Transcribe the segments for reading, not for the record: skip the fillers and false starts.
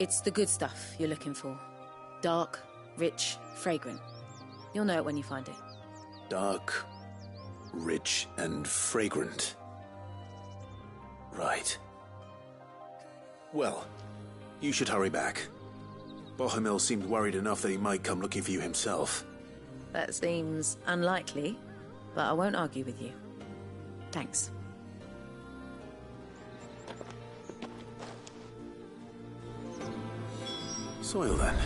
It's the good stuff you're looking for. Dark, rich, fragrant. You'll know it when you find it. Dark, rich, and fragrant. Right. Well, you should hurry back. Bohemil seemed worried enough that he might come looking for you himself. That seems unlikely, but I won't argue with you. Thanks. Soil, then.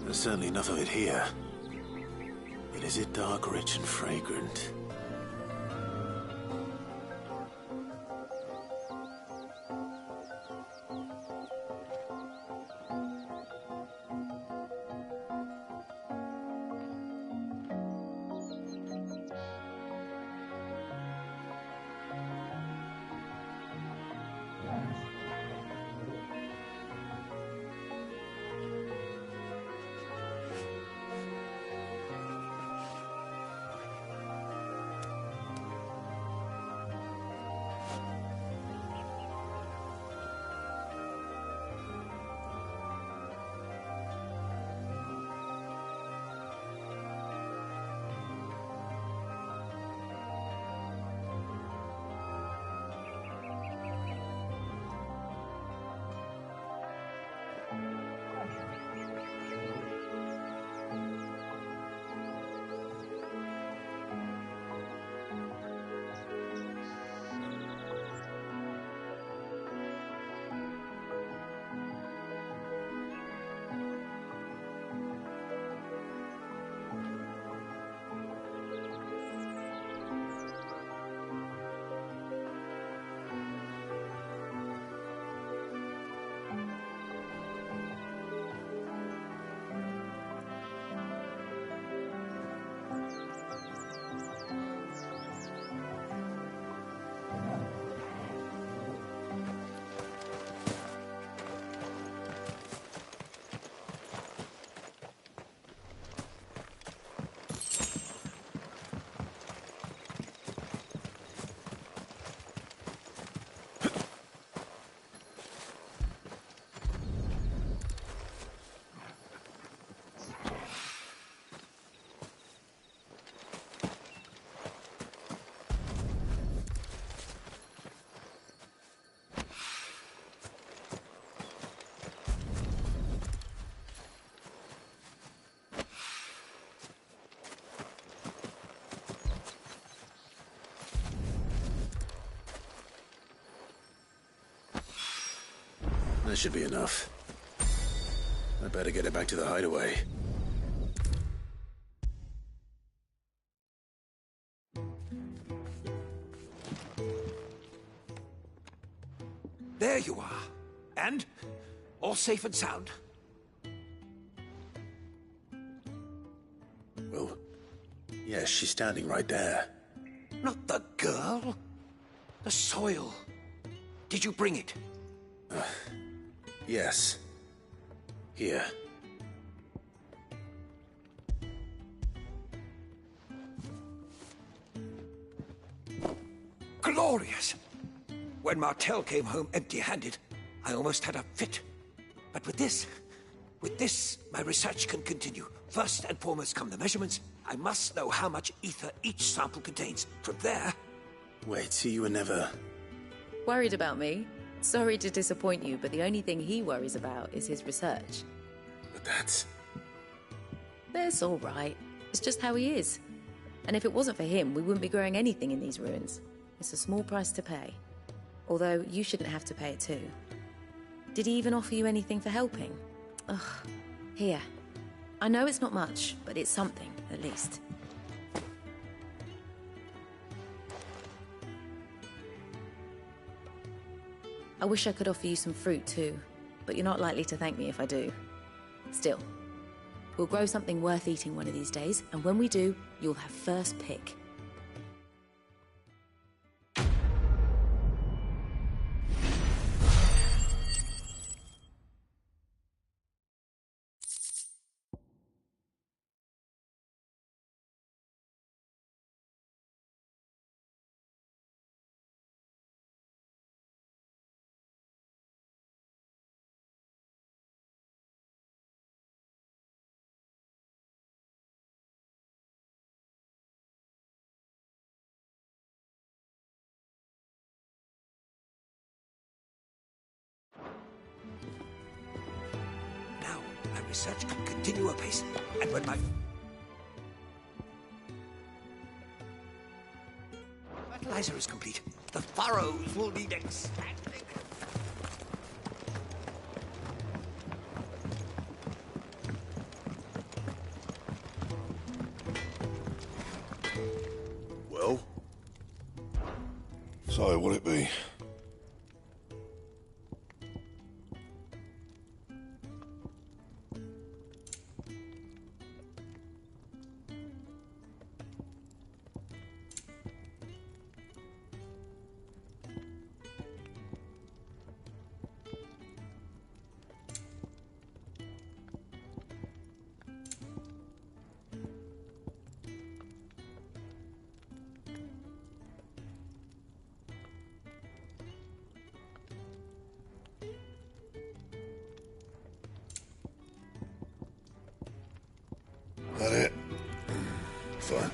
There's certainly enough of it here. But is it dark, rich, and fragrant? That should be enough. I better get it back to the hideaway. There you are. And? All safe and sound? Well, yes, she's standing right there. Not the girl. The soil. Did you bring it? Yes. Here. Glorious! When Martel came home empty-handed, I almost had a fit. But with this, my research can continue. First and foremost come the measurements. I must know how much ether each sample contains. From there... Wait, so you were never... Worried about me? Sorry to disappoint you, but the only thing he worries about is his research. But that's... That's all right. It's just how he is. And if it wasn't for him, we wouldn't be growing anything in these ruins. It's a small price to pay. Although, you shouldn't have to pay it too. Did he even offer you anything for helping? Ugh. Here. I know it's not much, but it's something, at least. I wish I could offer you some fruit too, but you're not likely to thank me if I do. Still, we'll grow something worth eating one of these days, and when we do, you'll have first pick. research can continue apace, and when my fertilizer is complete, the furrows will need expanding. Well? So, what'd it be? That it? Fine.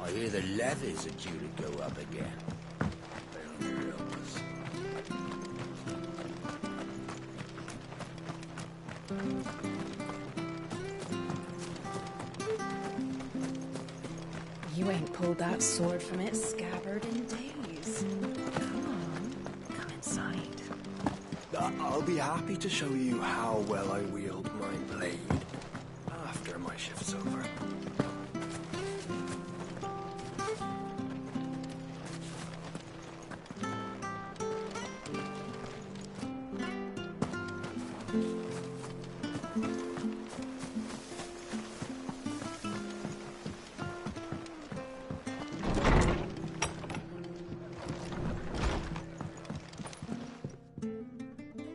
I hear the levies are due to go up again. They'll help us. You ain't pulled that sword from its scabbard in days. Come on, come inside. I'll be happy to show you how well I wield my blade after my shift's over.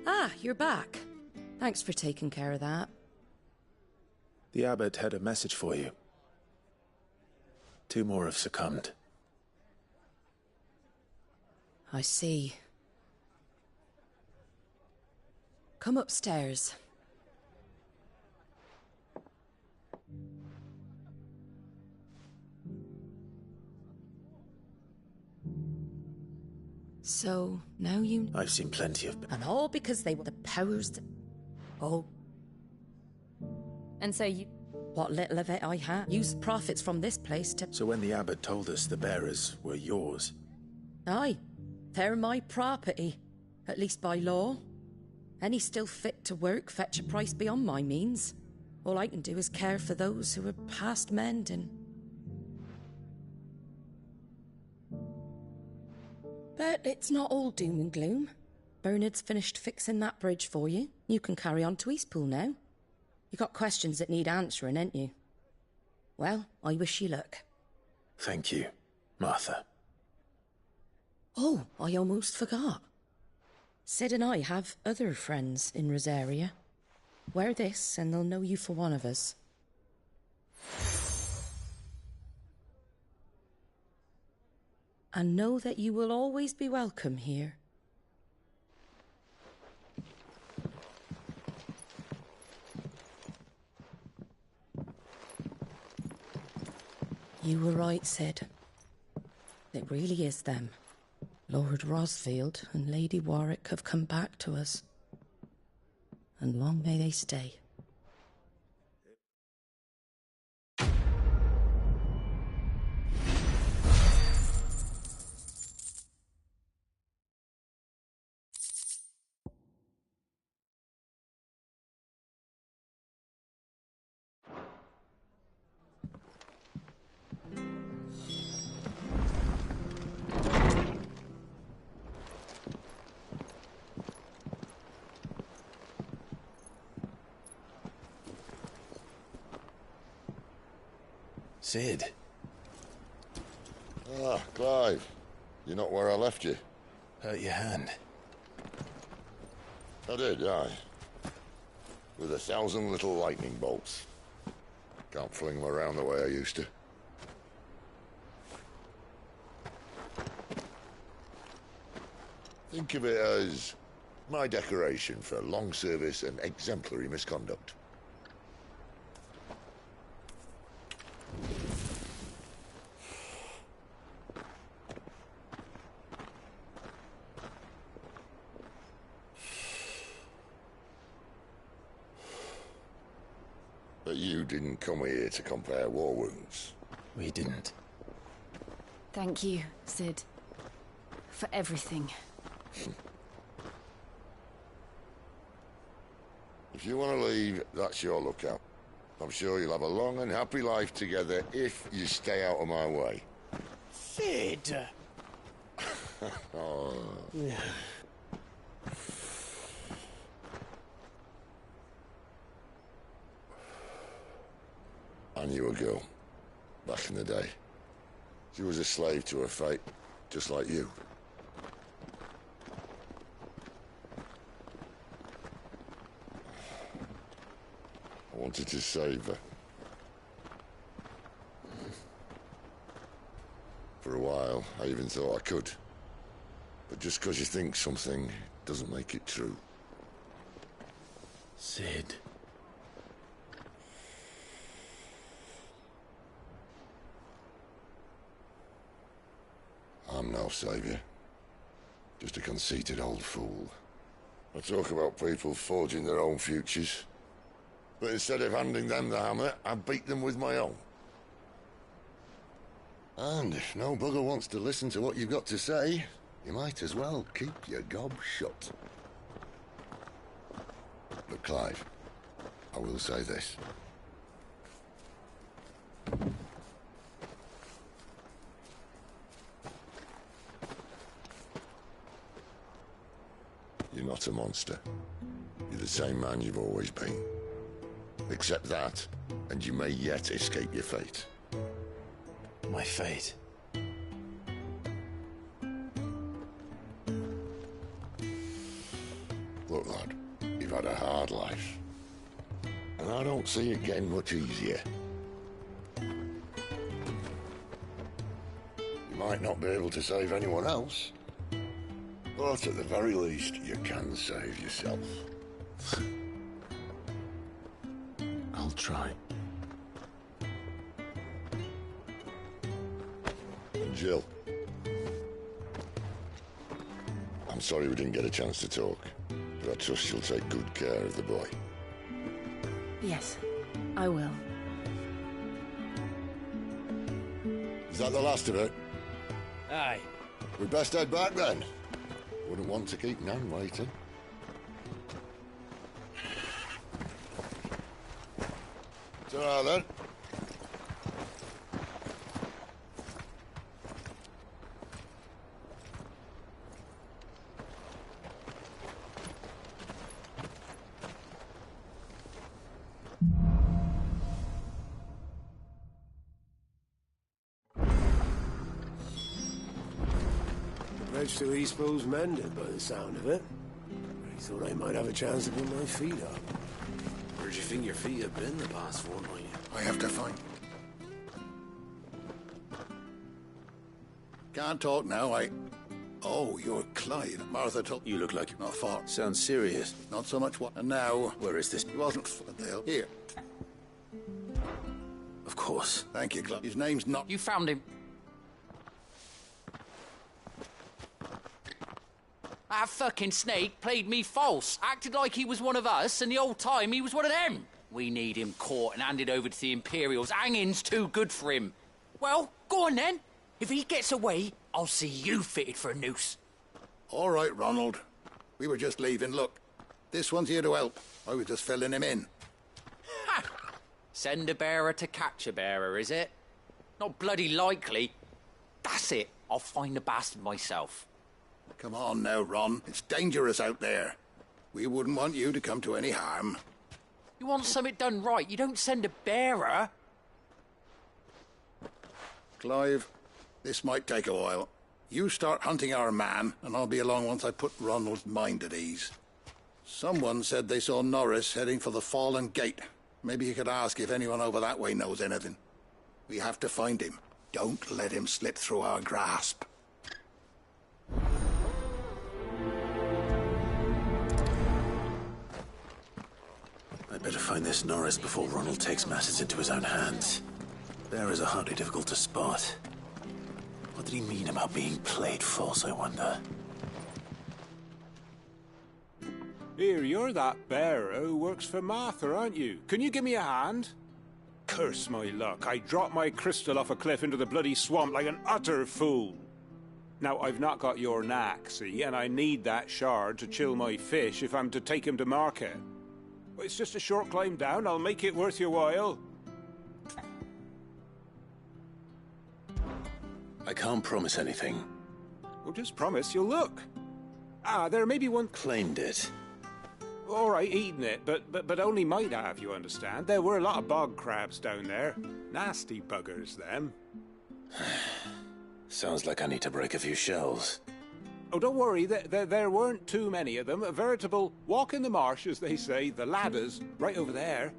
Ah, you're back. Thanks for taking care of that. The abbot had a message for you. 2 more have succumbed. I see. Come upstairs. So, now you... I've seen plenty of... And all because they were the powers that... Oh. And so you... What little of it I had used profits from this place to... So when the abbot told us the bearers were yours... Aye. They're my property. At least by law. Any still fit to work fetch a price beyond my means. All I can do is care for those who are past mending. But it's not all doom and gloom. Bernard's finished fixing that bridge for you. You can carry on to Eastpool now. You got questions that need answering, ain't you? Well, I wish you luck. Thank you, Martha. Oh, I almost forgot. Sid and I have other friends in Rosaria. Wear this and they'll know you for one of us. And know that you will always be welcome here. You were right, Sid. It really is them. Lord Rosfield and Lady Warwick have come back to us. And long may they stay. Sid. Ah, Clive. You're not where I left you. Hurt your hand. I did, aye. With 1,000 little lightning bolts. Can't fling them around the way I used to. Think of it as my decoration for long service and exemplary misconduct. But you didn't come here to compare war wounds. We didn't. Thank you, Sid. For everything. If you want to leave, that's your lookout. I'm sure you'll have a long and happy life together if you stay out of my way. Sid! Oh. I knew a girl, back in the day. She was a slave to her fate, just like you. I wanted to save her. For a while, I even thought I could. But just because you think something doesn't make it true. Sid. I'm no savior. Just a conceited old fool. I talk about people forging their own futures. But instead of handing them the hammer, I beat them with my own. And if no bugger wants to listen to what you've got to say, you might as well keep your gob shut. But Clive, I will say this. You're not a monster. You're the same man you've always been. Accept that, and you may yet escape your fate. My fate. Look, lad, you've had a hard life. And I don't see it getting much easier. You might not be able to save anyone else, but at the very least, you can save yourself. I'll try. And Jill, I'm sorry we didn't get a chance to talk, but I trust she'll take good care of the boy. Yes, I will. Is that the last of it? Aye. We'd best head back then. Wouldn't want to keep Nan waiting. Ta-ra then. Bridge to Eastpole's mended by the sound of it. I thought I might have a chance to put my feet up. Where'd you think your feet have been the past fortnight? I have to find. Can't talk now, Oh, you're Clive. Martha told You look like not far. Sounds serious. Not so much what. And now, Where is this? he wasn't there. Here. Of course. Thank you, Clive. His name's not. You found him. That fucking snake played me false, acted like he was one of us, and the whole time he was one of them. We need him caught and handed over to the Imperials. Hanging's too good for him. Well, go on then. If he gets away, I'll see you fitted for a noose. All right, Ronald. We were just leaving. Look, this one's here to help. I was just filling him in. Ha! Send a bearer to catch a bearer, is it? Not bloody likely. That's it. I'll find the bastard myself. Come on now, Ron. It's dangerous out there. We wouldn't want you to come to any harm. You want something done right, you don't send a bearer. Clive, this might take a while. You start hunting our man, and I'll be along once I put Ronald's mind at ease. Someone said they saw Norris heading for the Fallen Gate. Maybe you could ask if anyone over that way knows anything. We have to find him. Don't let him slip through our grasp. I'd better find this Norris before Ronald takes matters into his own hands. Bearers are hardly difficult to spot. What did he mean about being played false, I wonder? Here, you're that bearer who works for Martha, aren't you? Can you give me a hand? Curse my luck, I dropped my crystal off a cliff into the bloody swamp like an utter fool. Now, I've not got your knack, see, and I need that shard to chill my fish if I'm to take him to market. But it's just a short climb down, I'll make it worth your while. I can't promise anything. Well, just promise you'll look. Ah, there may be one... Claimed it. All right, eating it, but only might have, you understand. There were a lot of bog crabs down there. Nasty buggers, them. Sounds like I need to break a few shells. Oh, don't worry, there weren't too many of them. A veritable walk in the marsh, as they say. The ladders, right over there.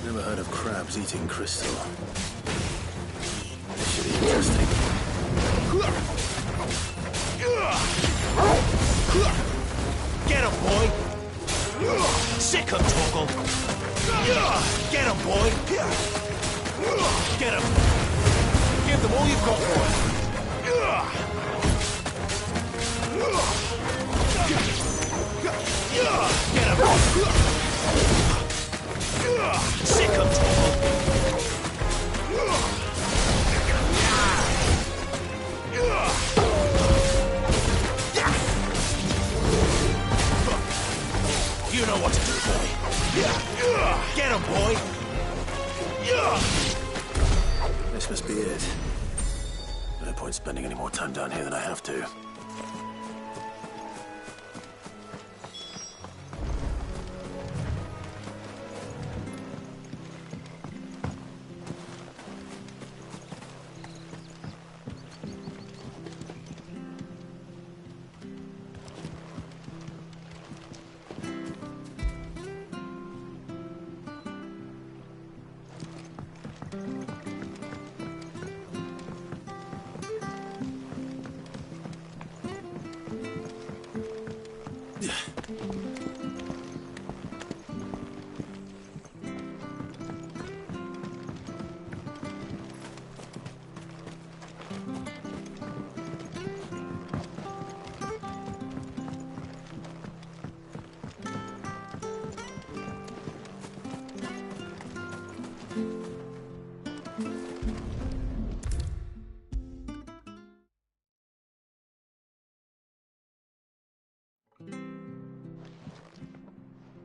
Never heard of crabs eating crystal. This should be interesting. Get him, boy! Sick him, Torgal! Get him, boy! Get him! Give them all you've got, boy! Get him! Sick him, Torgal! You know what to do, boy. Get him, boy. This must be it. No point spending any more time down here than I have to.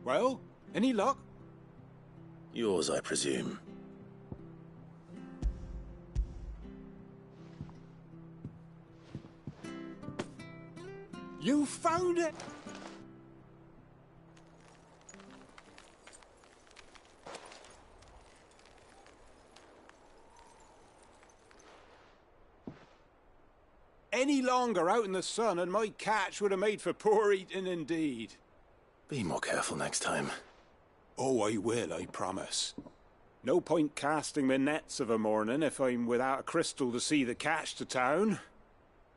Well, any luck? Yours, I presume. You found it! Any longer out in the sun and my catch would have made for poor eating indeed. Be more careful next time. Oh, I will, I promise. No point casting my nets of a morning if I'm without a crystal to see the catch to town.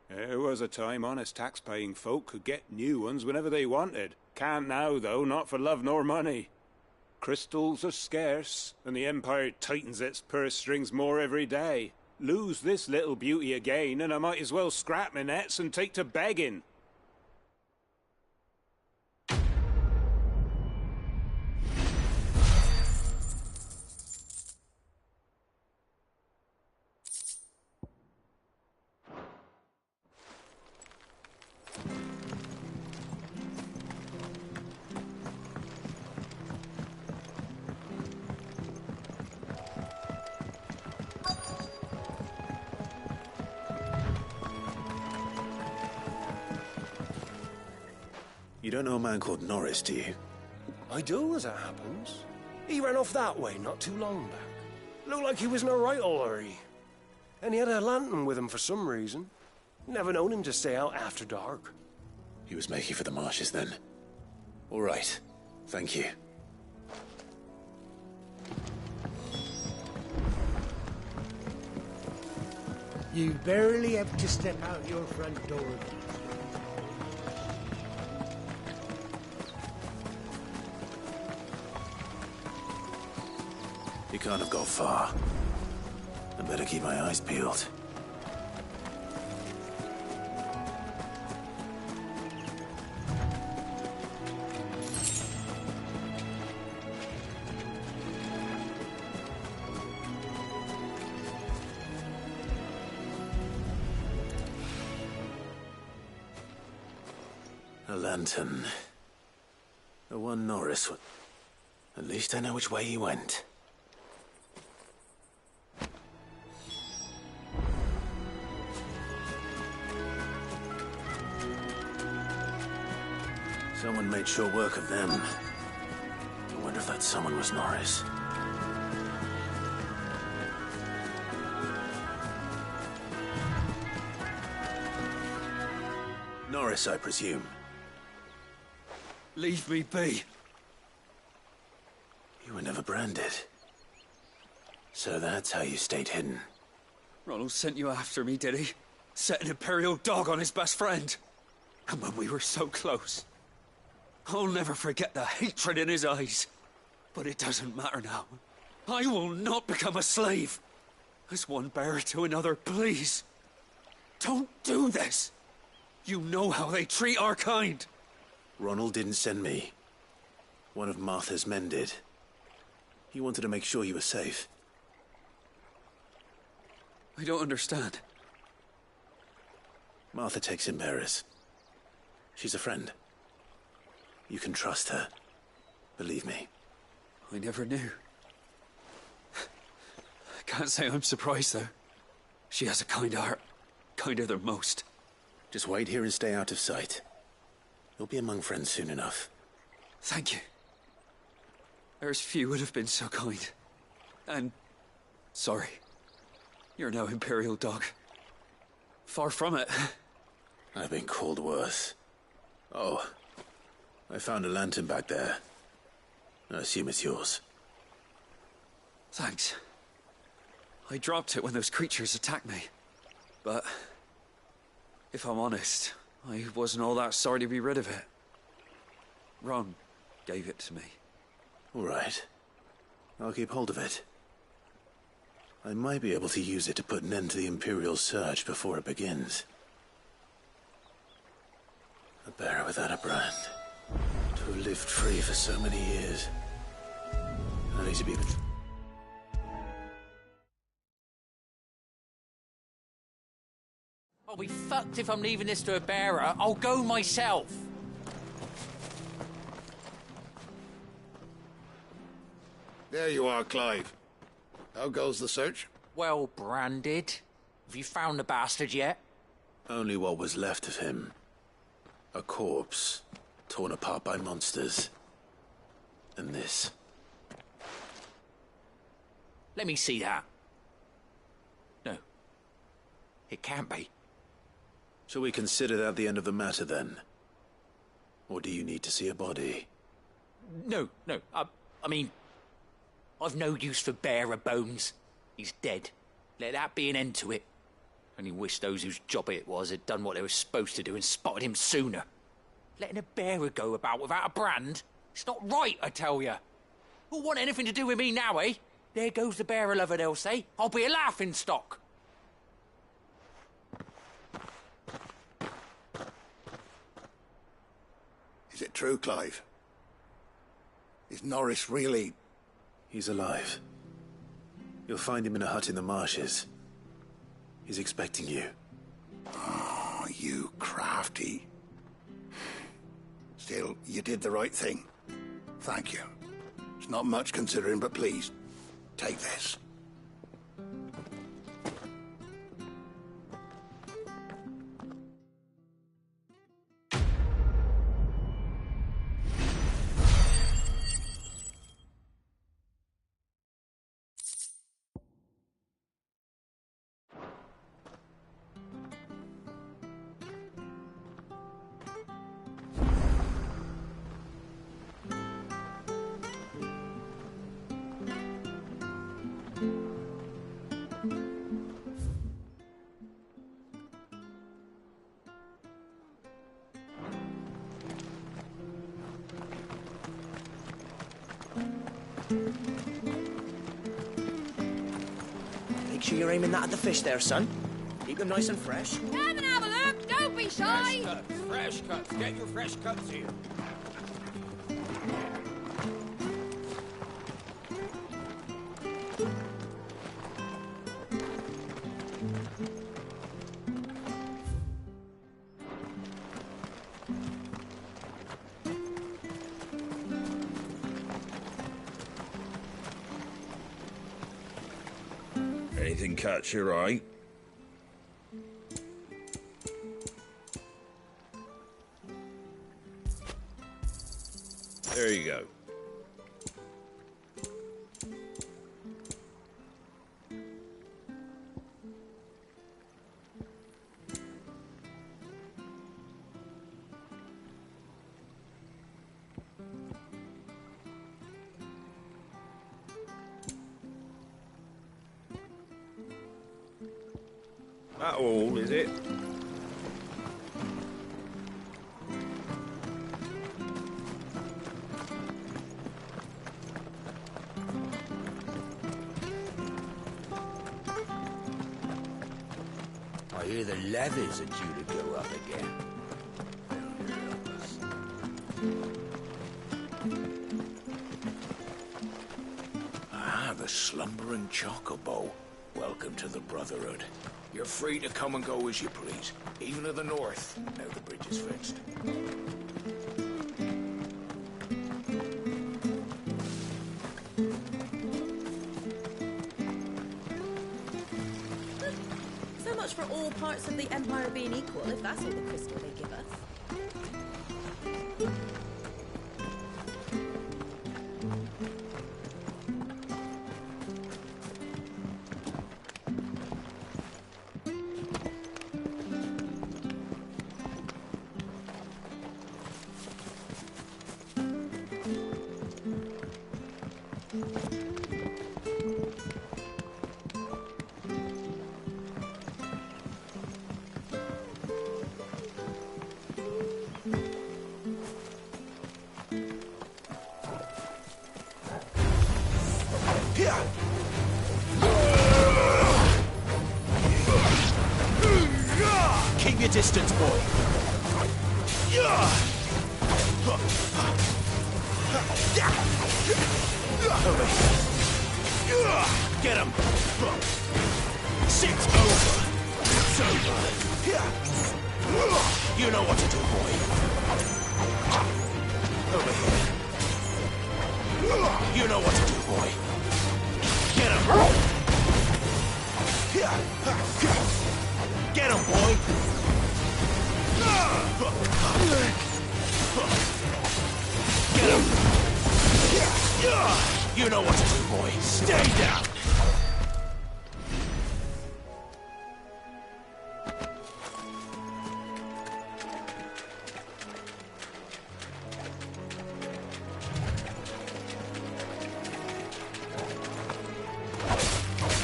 There was a time honest tax-paying folk could get new ones whenever they wanted. Can't now, though, not for love nor money. Crystals are scarce, and the Empire tightens its purse strings more every day. Lose this little beauty again, and I might as well scrap my nets and take to begging. don't know a man called Norris, do you? I do, as it happens. He ran off that way not too long back. Looked like he was in a right old hurry. And he had a lantern with him for some reason. Never known him to stay out after dark. He was making for the marshes then. All right. Thank you. You barely have to step out your front door. He can't have got far. I better keep my eyes peeled. A lantern. The one Norris would... At least I know which way he went. Someone made sure work of them. I wonder if that someone was Norris. Norris, I presume. Leave me be. You were never branded. So that's how you stayed hidden. Ronald sent you after me, did he? Set an Imperial dog on his best friend. And when we were so close. I'll never forget the hatred in his eyes. But it doesn't matter now. I will not become a slave. As one bearer to another, please. Don't do this. You know how they treat our kind. Ronald didn't send me. One of Martha's men did. He wanted to make sure you were safe. I don't understand. Martha takes in bearers. She's a friend. You can trust her. Believe me. I never knew. I can't say I'm surprised, though. She has a kind heart. Kinder than most. Just wait here and stay out of sight. You'll be among friends soon enough. Thank you. There's few would have been so kind. And... sorry. You're no Imperial dog. Far from it. I've been called worse. Oh. I found a lantern back there. I assume it's yours. Thanks. I dropped it when those creatures attacked me. But... if I'm honest, I wasn't all that sorry to be rid of it. Ron gave it to me. All right. I'll keep hold of it. I might be able to use it to put an end to the Imperial surge before it begins. A bearer without a brand. To have lived free for so many years. I need to be... I'll be fucked if I'm leaving this to a bearer. I'll go myself. There you are, Clive. How goes the search? Well branded. Have you found the bastard yet? Only what was left of him. A corpse, torn apart by monsters. And this. Let me see that. No. It can't be. Shall we consider that the end of the matter, then? Or do you need to see a body? No. I mean... I've no use for bearer bones. He's dead. Let that be an end to it. Only wish those whose job it was had done what they were supposed to do and spotted him sooner. Letting a bearer go about without a brand? It's not right, I tell you. Who'll want anything to do with me now, eh? There goes the bearer lover, they'll say. I'll be a laughingstock. Is it true, Clive? Is Norris really... He's alive. You'll find him in a hut in the marshes. He's expecting you. Oh, you crafty. Still, you did the right thing. Thank you. It's not much considering, but please, take this. Make sure you're aiming that at the fish there, son. Keep them nice and fresh. Come and have a look. Don't be shy. Fresh cuts, fresh cuts. Get your fresh cuts here. Anything catch your eye? There you go. That all, is it? I hear the levies are due to go up again. Ah, the slumbering chocobo. Welcome to the Brotherhood. You're free to come and go as you please, even to the north, now the bridge is fixed. So much for all parts of the Empire being equal, if that's all the crystal they give us. Keep your distance, boy. Over here. Get him. Sit's over. It's over. You know what to do, boy. Over here. You know what to do, boy. Get him. Get him, boy. Get him. You know what to do, boy. Stay down.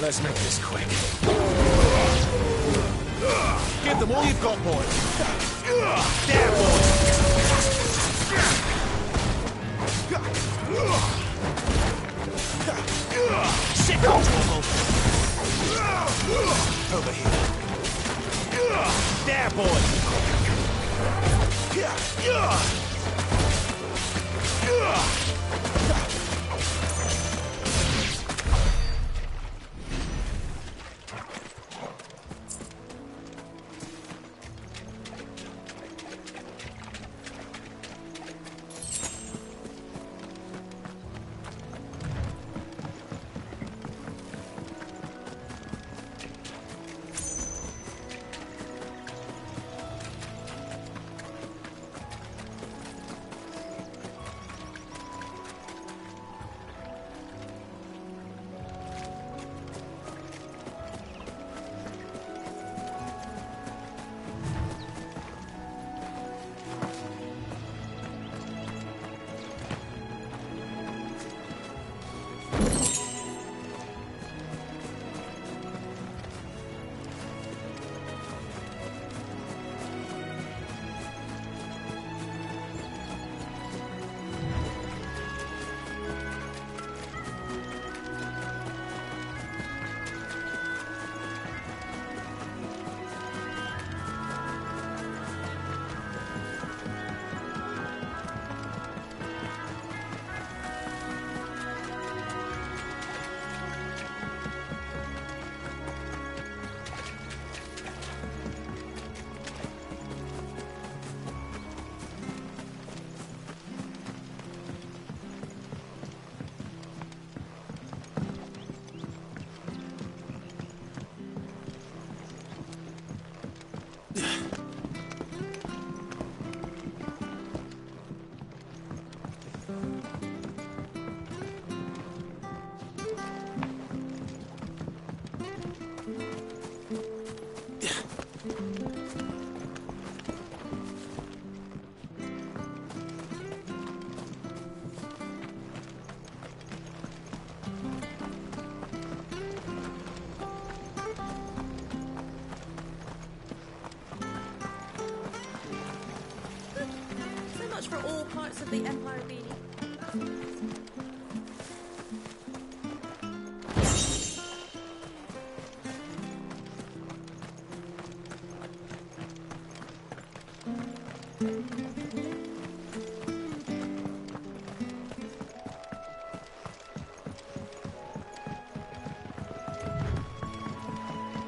Let's make this quick. Give them all you've got, boy. There, boy. Sick on trouble. Over here. There, boy. Lots of the Empire beanie.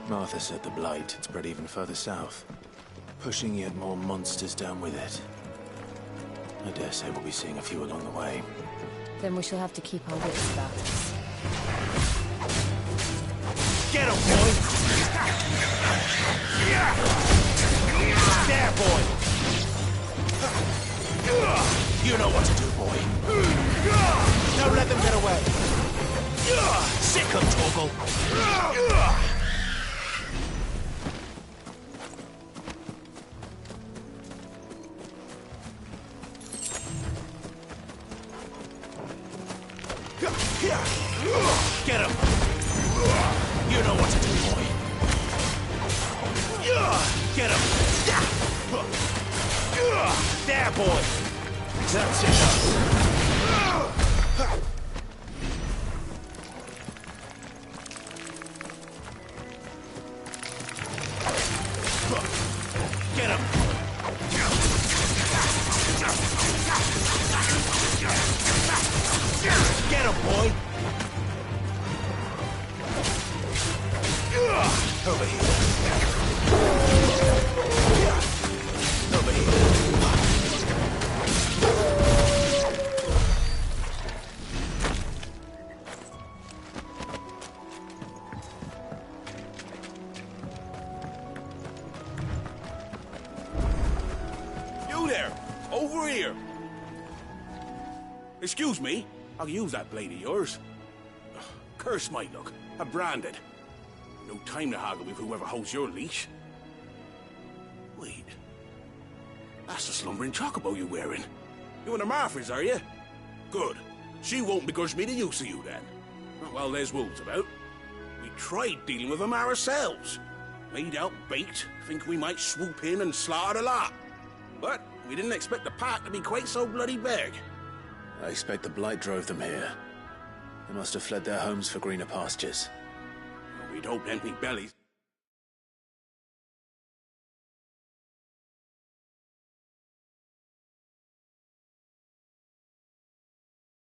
Martha said the Blight had spread even further south, pushing yet more monsters down with it. I dare say we'll be seeing a few along the way. Then we shall have to keep our wits about us. Get him, boy! There, boy! You know what to do, boy. Don't let them get away. Sick him, Torgal. Get him! You know what to do, boy. Get him! There, boy! That's it. Get him! Get him, boy! Over here. Over here. You there! Over here! Excuse me, I'll use that blade of yours. Ugh, curse my luck. I'm branded. No time to haggle with whoever holds your leash. Wait. That's the slumbering chocobo you're wearing. You and the Marthas, are you? Good. She won't begrudge me the use of you, then. Well, there's wolves about. We tried dealing with them ourselves. Made out baked, think we might swoop in and slaughter the lot. But we didn't expect the pack to be quite so bloody big. I expect the Blight drove them here. They must have fled their homes for greener pastures. We'd hoped empty bellies.